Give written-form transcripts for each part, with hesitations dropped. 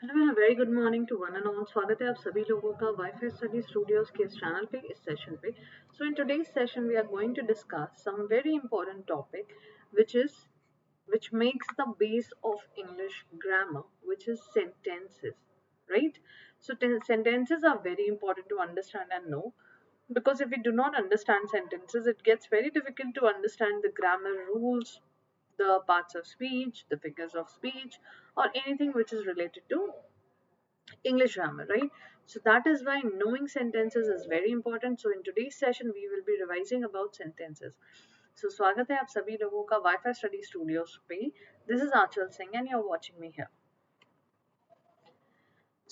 Hello very good morning to one and all. स्वागत है आप सभी लोगों का वाईफाई स्टडी स्टूडियोज के इस चैनल पे, इस सेशन पे। So in today's session we are going to discuss some very important topic which is which makes the base of English grammar, which is sentences, right? So sentences are very important to understand and know, because if we do not understand sentences, it gets very difficult to understand the grammar rules, the parts of speech, the figures of speech, or anything which is related to English grammar, right? So that is why knowing sentences is very important. So in today's session, we will be revising about sentences. So स्वागत है आप सभी लोगों का wifi study studios पे। This is Aanchal Singh and you are watching me here.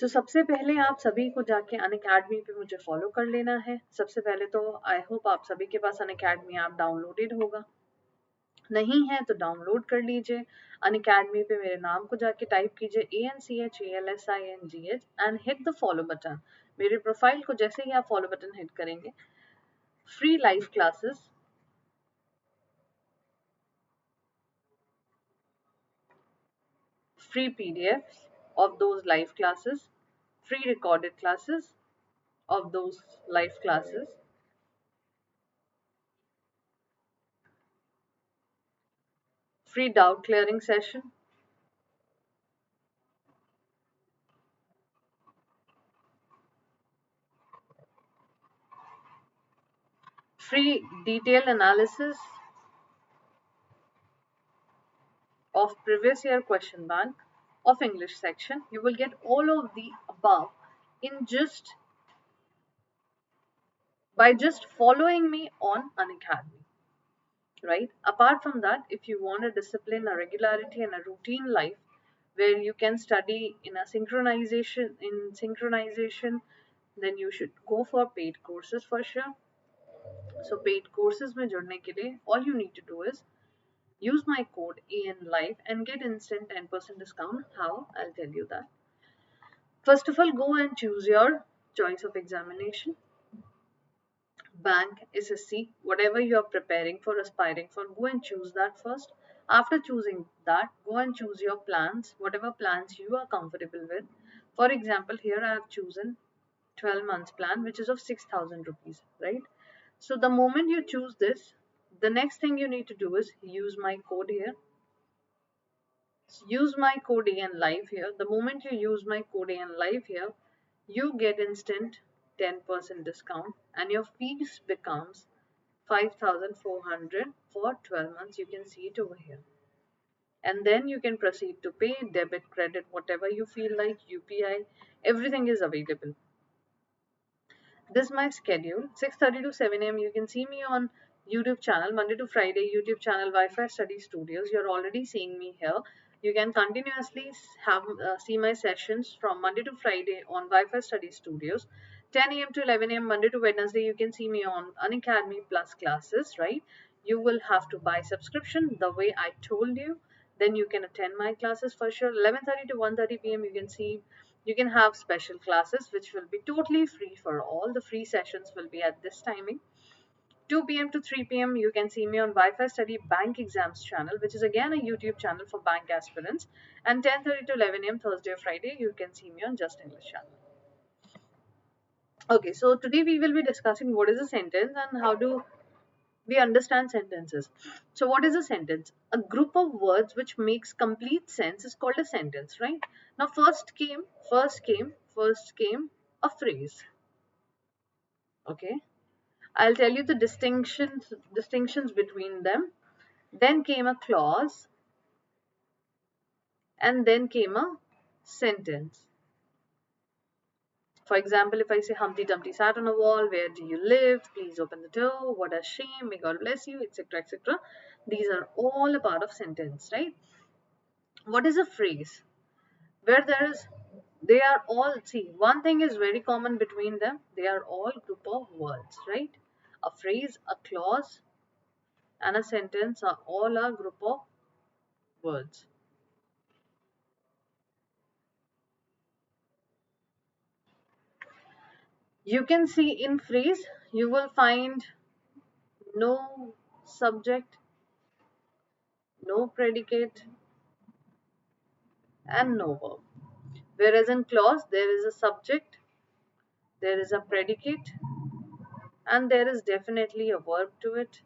तो सबसे पहले आप सभी को जाके अनअकैडमी पे मुझे फॉलो कर लेना है। सबसे पहले तो आई होप आप सभी के पास अनअकैडमी ऐप डाउनलोडेड होगा। नहीं है तो डाउनलोड कर लीजिए। अनअकैडमी पे मेरे नाम को जाके टाइप कीजिए ANCHALSINGH and hit the follow button. मेरे प्रोफाइल को जैसे ही आप फॉलो बटन हिट करेंगे, free live classes, free PDFs of those live classes, free recorded classes of those live classes, free doubt clearing session, free detailed analysis of previous year question bank of English section. You will get all of the above in just by just following me on Unacademy, right? Apart from that, if you want a discipline, a regularity, and a routine life where you can study in synchronization, then you should go for paid courses for sure. So paid courses में जुड़ने के लिए all you need to do is use my code ANLIVE and get instant 10% discount. How? I'll tell you that. First of all, go and choose your choice of examination. Bank, SSC, whatever you are preparing for, aspiring for, go and choose that first. After choosing that, go and choose your plans, whatever plans you are comfortable with. For example, here I have chosen 12 months plan, which is of 6,000 rupees, right? So the moment you choose this, the next thing you need to do is use my code here. Use my code AN live here. The moment you use my code AN live here, you get instant 10% discount and your fees becomes 5,400 for 12 months. You can see it over here. And then you can proceed to pay debit, credit, whatever you feel like, UPI, everything is available. This is my schedule. 6:30 to 7 a.m. You can see me on YouTube channel, Monday to Friday, YouTube channel Wi-Fi Study Studios. You're already seeing me here. You can continuously see my sessions from Monday to Friday on Wi-Fi Study Studios. 10 a.m. to 11 a.m. Monday to Wednesday, you can see me on Unacademy Plus classes, right? You will have to buy subscription the way I told you. Then you can attend my classes for sure. 11:30 to 1:30 p.m. You can have special classes which will be totally free for all. The free sessions will be at this timing. 2 p.m. to 3 p.m. you can see me on Wi-Fi Study Bank Exams channel, which is again a YouTube channel for bank aspirants. And 10:30 to 11 a.m. Thursday or Friday, you can see me on Just English channel. Okay, so today we will be discussing what is a sentence and how do we understand sentences. So what is a sentence? A group of words which makes complete sense is called a sentence, right? Now first came a phrase. Okay, I'll tell you the distinctions between them. Then came a clause, and then came a sentence. For example, if I say Humpty Dumpty sat on a wall, where do you live? Please open the door. What a shame. May God bless you, etc. etc. These are all a part of sentence, right? What is a phrase? Where there is, they are all, see, one thing is very common between them. They are all group of words, right? A phrase, a clause, and a sentence are all a group of words. You can see in phrase, you will find no subject, no predicate, and no verb. Whereas in clause, there is a subject, there is a predicate, and there is definitely a verb to it.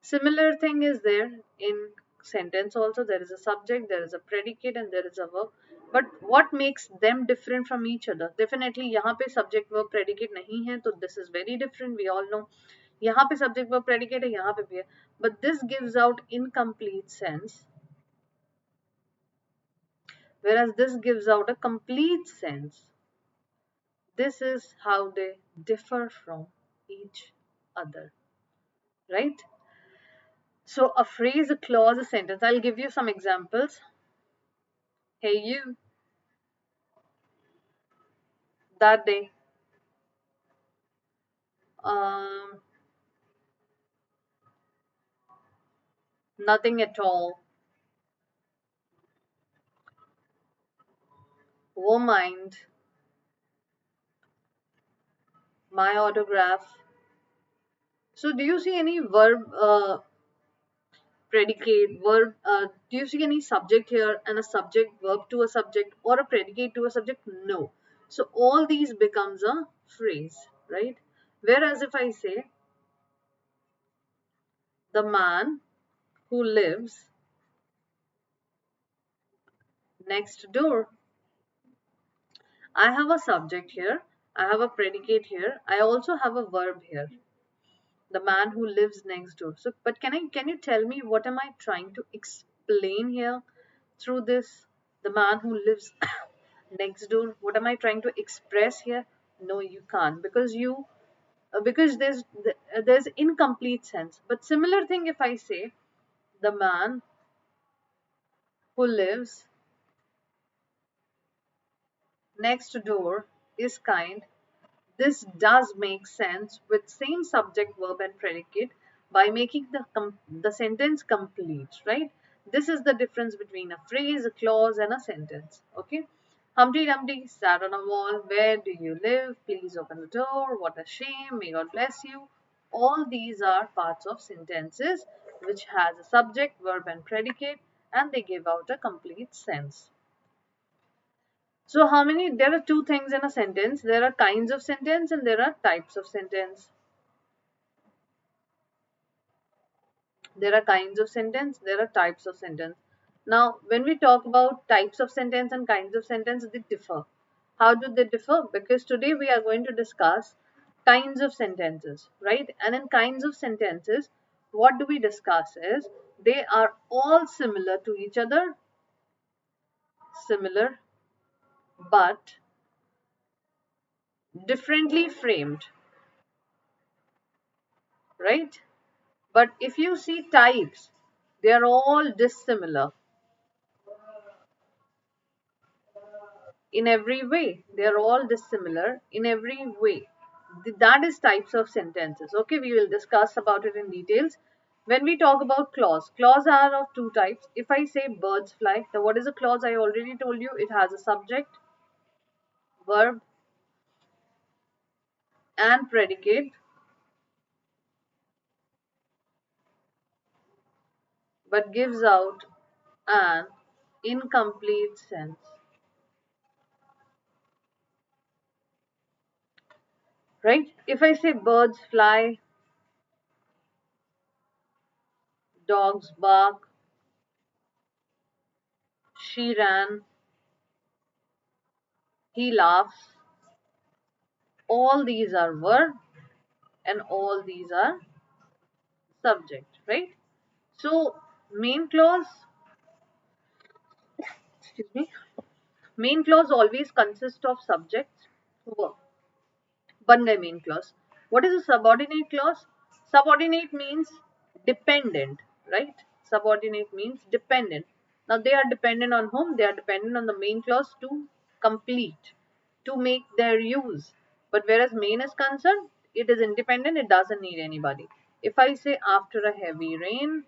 Similar thing is there in sentence also. There is a subject, there is a predicate, and there is a verb. But what makes them different from each other? Definitely यहाँ पे subject verb predicate नहीं है, तो this is very different. We all know. यहाँ पे subject verb predicate है, यहाँ पे भी है. But this gives out incomplete sense, whereas this gives out a complete sense. This is how they differ from each other, right? So a phrase, a clause, a sentence. I'll give you some examples. Hey you, that day, um, nothing at all, wo mind, my autograph. So do you see any verb, predicate, verb, do you see any subject here and a subject, verb to a subject, or a predicate to a subject? No. So all these becomes a phrase, right? Whereas if I say, the man who lives next door, I have a subject here, I have a predicate here, I also have a verb here. The man who lives next door. So, but can you tell me what am I trying to explain here through this? The man who lives next door. What am I trying to express here? No, you can't, because you because there's incomplete sense. But similar thing if I say, the man who lives next door is kind. This does make sense with same subject, verb, and predicate by making the sentence complete, right? This is the difference between a phrase, a clause, and a sentence. Okay. Humpty Dumpty sat on a wall. Where do you live? Please open the door. What a shame. May God bless you. All these are parts of sentences which has a subject, verb, and predicate, and they give out a complete sense. So how many, there are two things in a sentence. There are kinds of sentence and there are types of sentence. There are kinds of sentence, there are types of sentence. Now, when we talk about types of sentence and kinds of sentence, they differ. How do they differ? Because today we are going to discuss kinds of sentences, right? And in kinds of sentences, what do we discuss is they are all similar to each other, similar, but differently framed, right? But if you see types, they are all dissimilar in every way. They are all dissimilar in every way. That is types of sentences. Okay, we will discuss about it in details. When we talk about clause, clause are of two types. If I say birds fly, now what is a clause? I already told you it has a subject, verb, and predicate, but gives out an incomplete sense. Right? If I say birds fly, dogs bark, she ran, he laughs, all these are verb and all these are subject, right? So main clause, excuse me, main clause always consists of subjects, verb. बन गए main clause. What is a subordinate clause? Subordinate means dependent, right? Subordinate means dependent. Now they are dependent on whom? They are dependent on the main clause to complete, to make their use. But whereas main is concerned, it is independent, it doesn't need anybody. If I say after a heavy rain,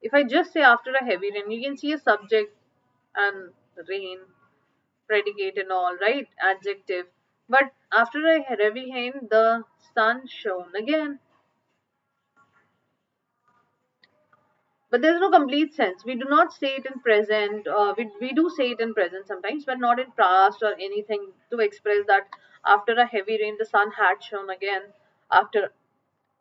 if I just say after a heavy rain, you can see a subject and rain, predicate and all, right? Adjective. But after a heavy rain, the sun shone again. but there's no complete sense. We do not say it in present. We do say it in present sometimes, but not in past or anything to express that after a heavy rain, the sun had shone again. After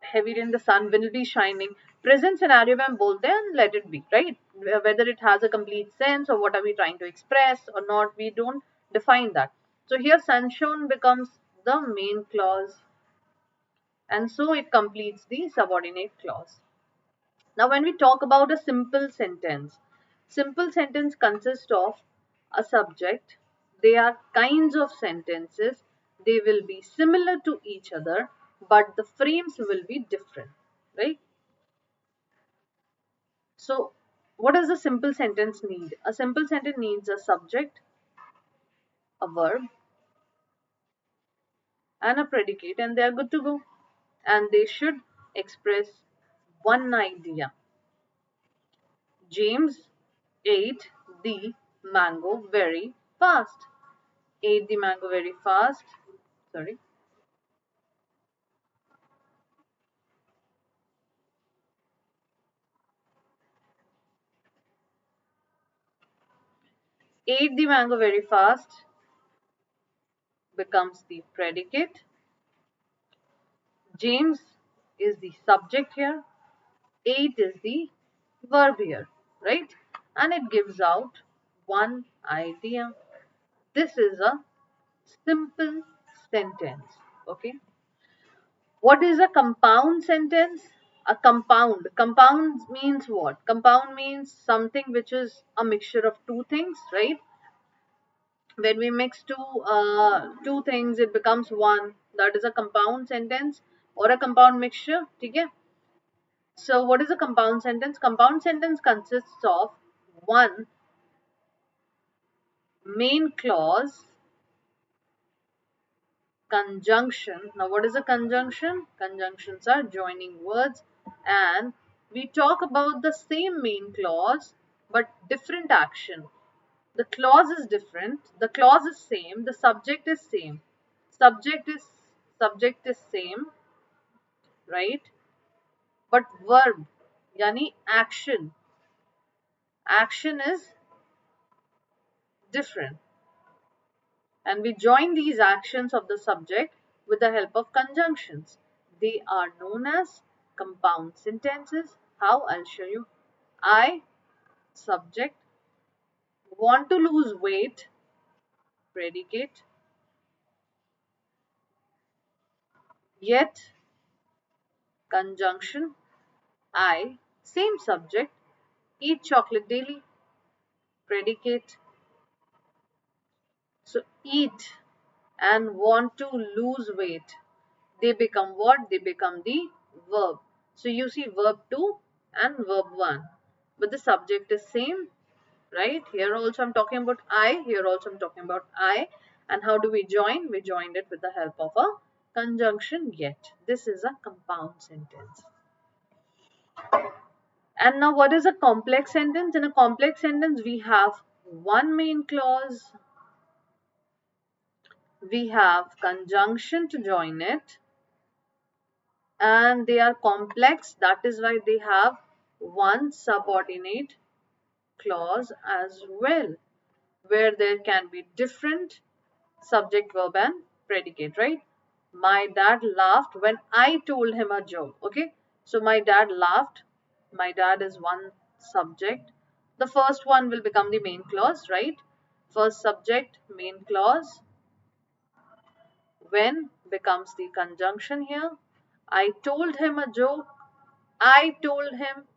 heavy rain, the sun will be shining. Present scenario में हम बोलते हैं and let it be, right? Whether it has a complete sense or what are we trying to express or not, we don't define that. So here sunshine becomes the main clause, and so it completes the subordinate clause. Now, when we talk about a simple sentence consists of a subject. They are kinds of sentences. They will be similar to each other, but the frames will be different, right? So, what does a simple sentence need? A simple sentence needs a subject, a verb, and a predicate, and they are good to go. And they should express one idea. James ate the mango very fast. Ate the mango very fast. Sorry. Ate the mango very fast becomes the predicate. James is the subject here. Ate is the verb here, right? And it gives out one idea. This is a simple sentence. Okay. What is a compound sentence? A compound. Compound means what? Compound means something which is a mixture of two things, right? When we mix two things, it becomes one. That is a compound sentence or a compound mixture. Okay? So, what is a compound sentence? Compound sentence consists of one main clause, conjunction. Now, what is a conjunction? Conjunctions are joining words, and we talk about the same main clause but different action. The clause is different, the clause is same, the subject is same. Subject is subject is same, right? But verb, yani action is different. And we join these actions of the subject with the help of conjunctions. They are known as compound sentences. How? I'll show you. I, subject, want to lose weight, predicate, yet, conjunction, I, same subject, eat chocolate daily, predicate. So, eat and want to lose weight. They become what? They become the verb. So you see verb 2 and verb 1. But the subject is same, right? Here also I'm talking about I. Here also I'm talking about I. And how do we join? We joined it with the help of a conjunction yet. This is a compound sentence. And now what is a complex sentence? In a complex sentence, we have one main clause. We have conjunction to join it, and they are complex. That is why they have one subordinate clause as well, where there can be different subject, verb, and predicate, right? My dad laughed when I told him a joke. Okay, so my dad laughed. My dad is one subject. The first one will become the main clause, right? First subject, main clause. When becomes the conjunction here. I told him a joke. I told him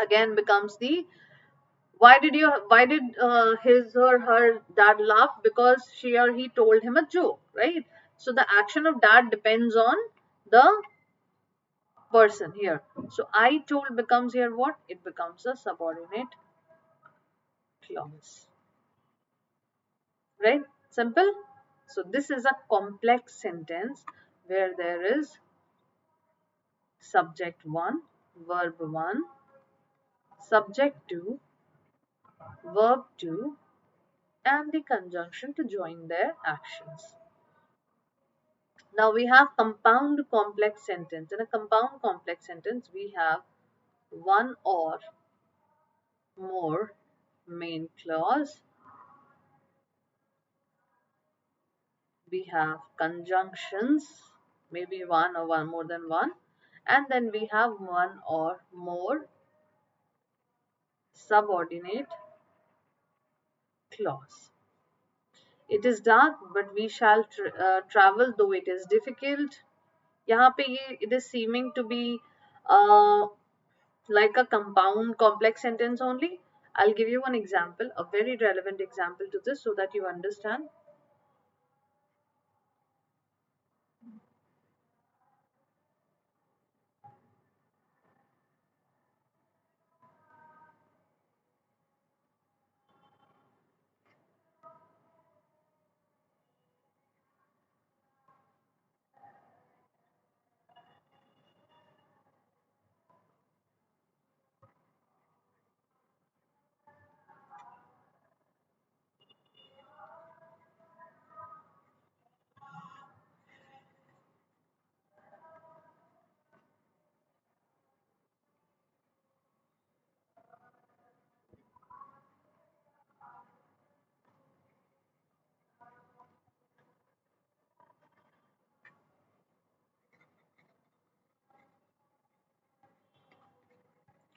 again becomes the why did his or her dad laugh? Because she or he told him a joke, right? So the action of dad depends on the person here. So I told becomes here what? It becomes a subordinate clause, right? Simple. So this is a complex sentence where there is subject 1, verb 1, subject 2, verb 2, and the conjunction to join their actions. Now we have compound complex sentence. In a compound complex sentence, we have one or more main clause, we have conjunctions, maybe one or one more than one, and then we have one or more subordinate clause. It is dark, but we shall travel, though it is difficult. यहाँ पे ये it is seeming to be uh, like a compound complex sentence only. I'll give you one example, a very relevant example to this so that you understand.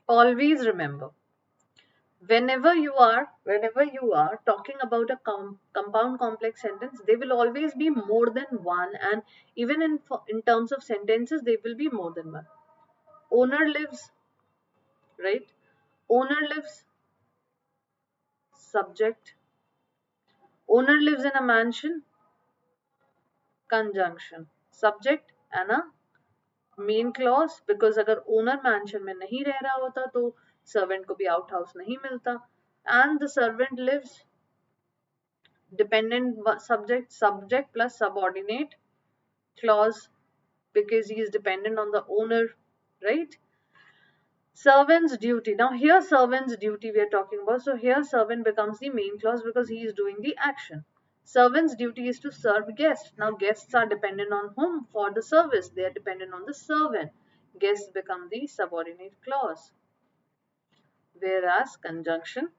Always remember, whenever you are talking about a compound complex sentence, they will always be more than one, and even in terms of sentences, they will be more than one. Owner lives, right? Owner lives, subject. Owner lives in a mansion, conjunction. Subject and a main clause, because अगर owner mention में नहीं रह रहा होता तो servant को भी out house नहीं मिलता. And the servant lives, dependent subject plus subordinate clause, because he is dependent on the owner, right? Servant's duty. Now here servant's duty we are talking about. So here servant becomes the main clause because he is doing the action. Servant's duty is to serve guests. Now guests are dependent on whom for the service? They are dependent on the servant. Guests become the subordinate clause. Whereas conjunction,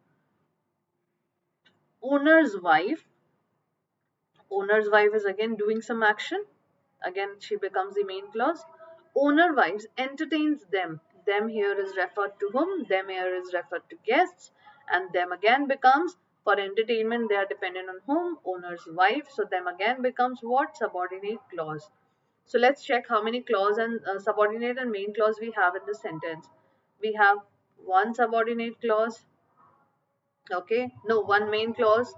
owner's wife. Owner's wife is again doing some action. Again, she becomes the main clause. Owner wives entertains them. Them here is referred to whom? Them here is referred to guests. And them again becomes, for entertainment, they are dependent on whom? Owner's wife. So them again becomes what? Subordinate clause. So let's check how many clause and subordinate and main clause we have in the sentence. We have one subordinate clause, okay, no, one main clause,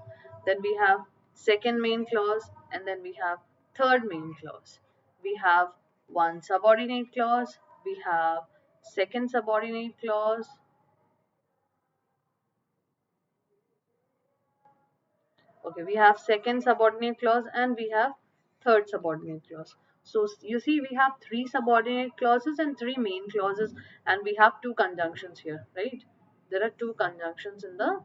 then we have second main clause, and then we have third main clause. We have one subordinate clause, we have second subordinate clause, okay, we have second subordinate clause, and we have third subordinate clause. So you see we have three subordinate clauses and three main clauses, and we have two conjunctions here, right? There are two conjunctions in the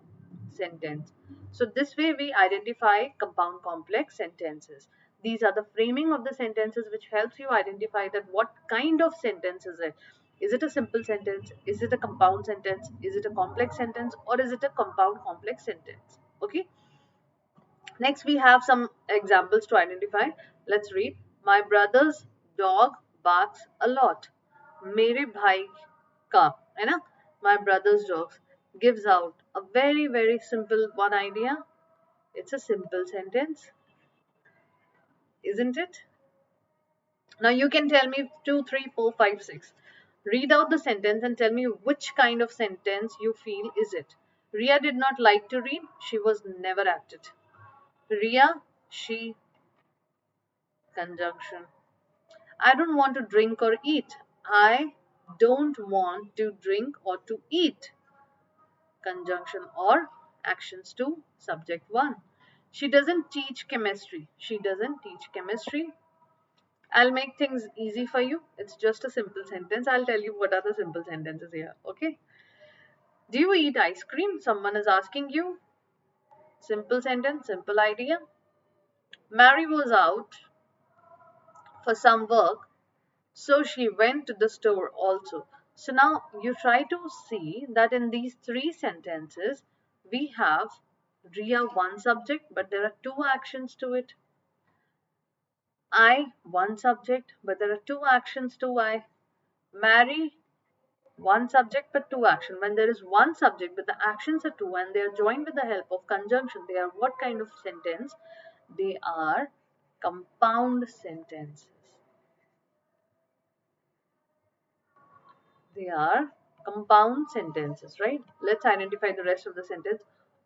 sentence. So this way we identify compound complex sentences. These are the framing of the sentences which helps you identify that what kind of sentence is it. Is it a simple sentence? Is it a compound sentence? Is it a complex sentence? Or is it a compound complex sentence? Okay. Next, we have some examples to identify. Let's read. My brother's dog barks a lot. मेरे भाई का, है ना? My brother's dog gives out a very very simple one idea. It's a simple sentence, isn't it? Now you can tell me 2, 3, 4, 5, 6. Read out the sentence and tell me which kind of sentence you feel is it. Ria did not like to read. She was never at it. Ria, she, conjunction. I don't want to drink or eat. I don't want to drink or to eat. Conjunction or actions 2, subject 1. She doesn't teach chemistry. She doesn't teach chemistry. I'll make things easy for you. It's just a simple sentence. I'll tell you what are the simple sentences here. Okay. Do you eat ice cream? Someone is asking you. Simple sentence, simple idea. Mary was out for some work, so she went to the store also. So now you try to see that in these three sentences, we have Ria one subject, but there are two actions to it. I one subject, but there are two actions to I. Marry one subject but two action. When there is one subject but the actions are two and they are joined with the help of conjunction, they are what kind of sentence? They are compound sentences. They are compound sentences, right? Let's identify the rest of the sentence.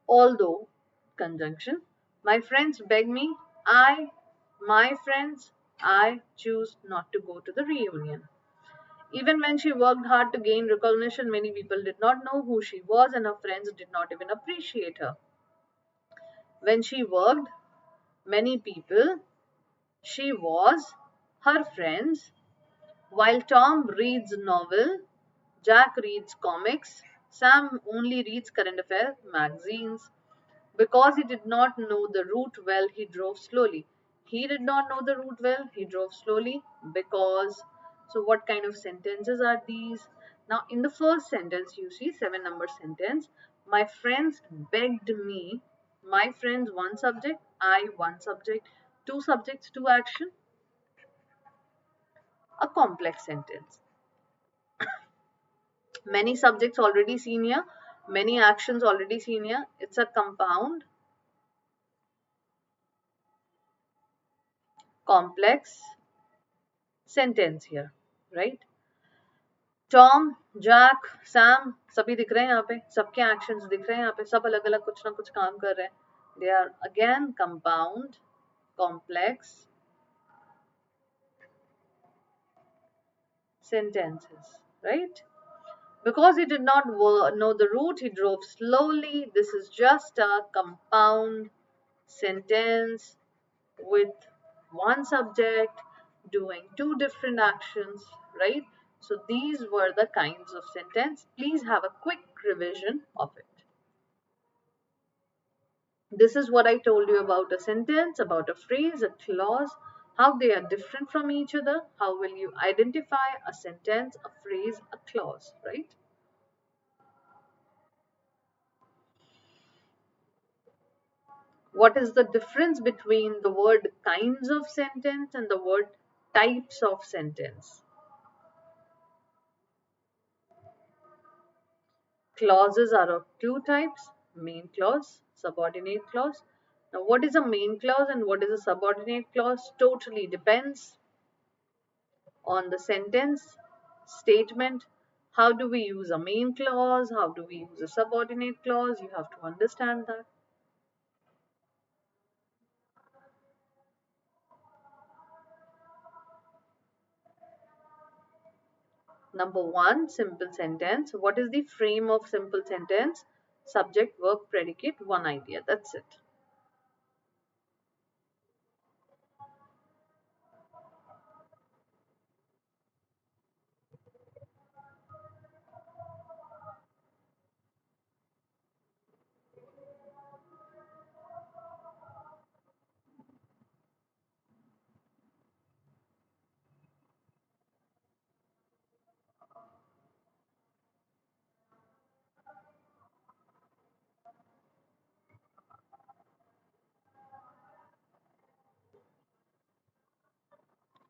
Although, conjunction, my friends beg me, my friends, I choose not to go to the reunion. Even when she worked hard to gain recognition, many people did not know who she was and her friends did not even appreciate her. When she worked, many people, she was, her friends, while Tom reads novel, Jack reads comics, Sam only reads current affair magazines. Because he did not know the route well, he drove slowly. He did not know the route well, he drove slowly because. So, what kind of sentences are these? Now, in the first sentence, you see 7 number sentence. My friends begged me. My friends, one subject. I, one subject. Two subjects, two action. A complex sentence. Many subjects already seen here. Many actions already seen here. It's a compound, complex sentence here, right? Tom Jack Sam सभी दिख रहे हैं यहाँ पे, सबके actions दिख रहे हैं यहाँ पे, सब अलग अलग कुछ ना कुछ काम कर रहे हैं. They are again compound complex sentences, right? Because he did not know the route, he drove slowly. This is just a compound sentence with one subject doing two different actions, right? So these were the kinds of sentence. Please have a quick revision of it. This is what I told you about a sentence, about a phrase, a clause, how they are different from each other. How will you identify a sentence, a phrase, a clause, right? What is the difference between the word kinds of sentence and the word types of sentence? Clauses are of two types, main clause, subordinate clause. Now, what is a main clause and what is a subordinate clause? Totally depends on the sentence statement. How do we use a main clause? How do we use a subordinate clause? You have to understand that. Number one, simple sentence. What is the frame of simple sentence? Subject, verb, predicate, one idea. That's it.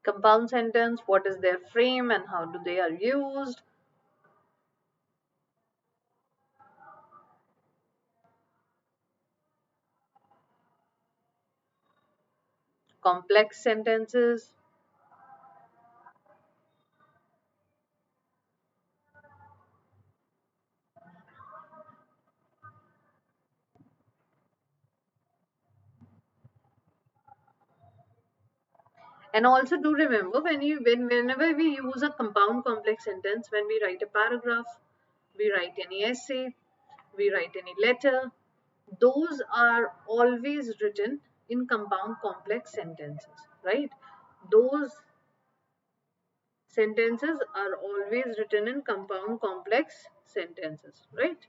Compound sentence, what is their frame and how do they are used? Complex sentences. And also do remember whenever we use a compound complex sentence, when we write a paragraph, we write any essay, we write any letter, those are always written in compound complex sentences, right? Those sentences are always written in compound complex sentences, right?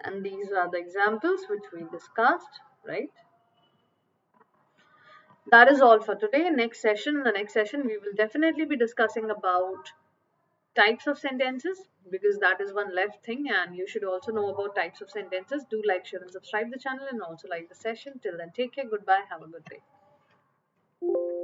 And these are the examples which we discussed, right? That is all for today. In the next session, we will definitely be discussing about types of sentences, because that is one left thing, and you should also know about types of sentences. Do like, share, and subscribe the channel, and also like the session. Till then, take care. Goodbye. Have a good day.